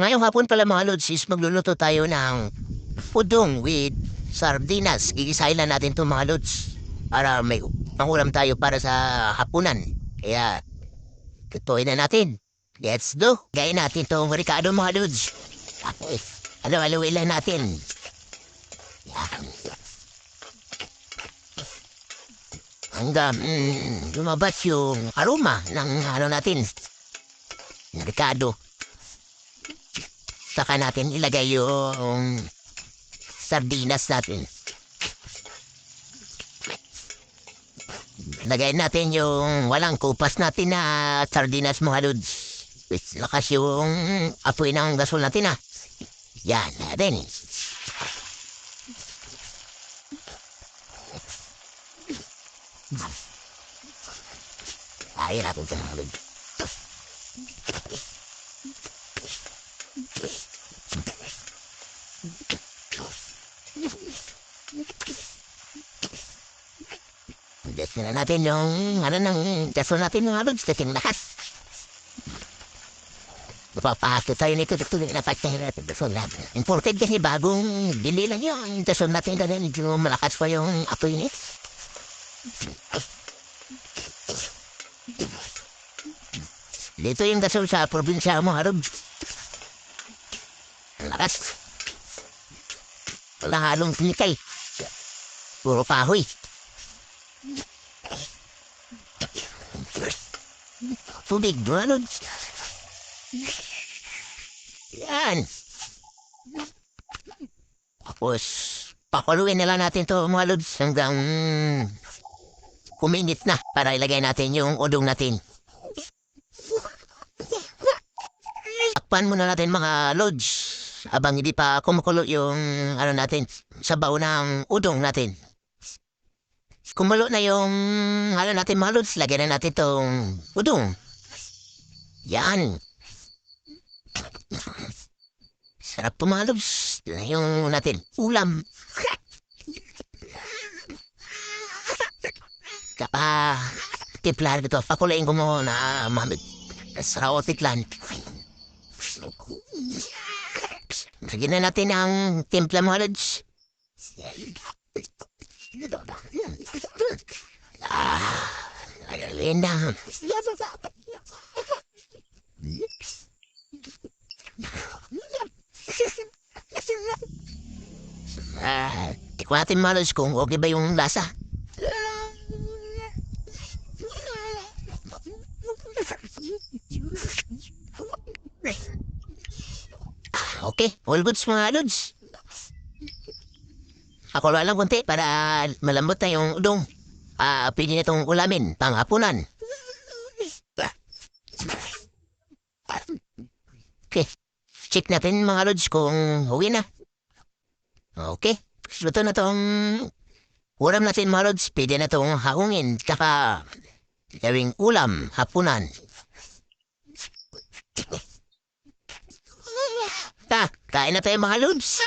Ngayong hapon pala mga lods is magluluto tayo ng udong with sardinas. Gigisahin lang natin itong mga lods para may pangulam tayo para sa hapunan. Kaya tutuin na natin. Let's do. Gayin natin itong ricado mga lods. Tapos, haluin lang natin. Yan. Hanggang lumabas yung aroma ng natin. Ricado. Saka natin ilagay yung sardinas natin. Lagay natin yung walang kupas natin na sardinas mga lods. Lakas yung apoy ng gasol natin Yan natin. Ayun natin sa mga lods. Just na natin yung ng kaso natin mga lods. Testing lahat. Mapapakit tayo nito. Ito na natin natin. Kaso natin. Imported kasi bagong bili lang yun. Kaso natin na rin. Malakas pa yung apoy nito. Dito yung gasol sa probinsya mga lods. Lakas. Wala halong sinikay. Puro kahoy. Tubig, mga lods. Yan. Tapos, pakuluin na lang natin to mga lods hanggang kuminit na para ilagay natin yung udong natin. Takpan muna natin mga lods abang hindi pa kumukulo yung natin sabaw ng udong natin. Kumulo na yung natin mga lods, lagyan na natin itong udong. Yan. Sarap po mga lods. Yung natin ulam. Kapa tiplan ito. Pakulain ko mo na mga lods. Sarap o tiklan. Lagyan na natin ang timpla mga lods. Lagyan na. Tikman natin mga lods kung okay ba yung lasa. Okay, all goods mga lods. Ako lang konti para malambot na yung udong. Pwede na itong ulamin, panghapunan. Okay, check natin mga lods kung huwi na. Okay, luto na itong ulam natin mga lods. Pwede na itong hahungin, tsaka gawing ulam, hapunan. Kain na tayo mga lods.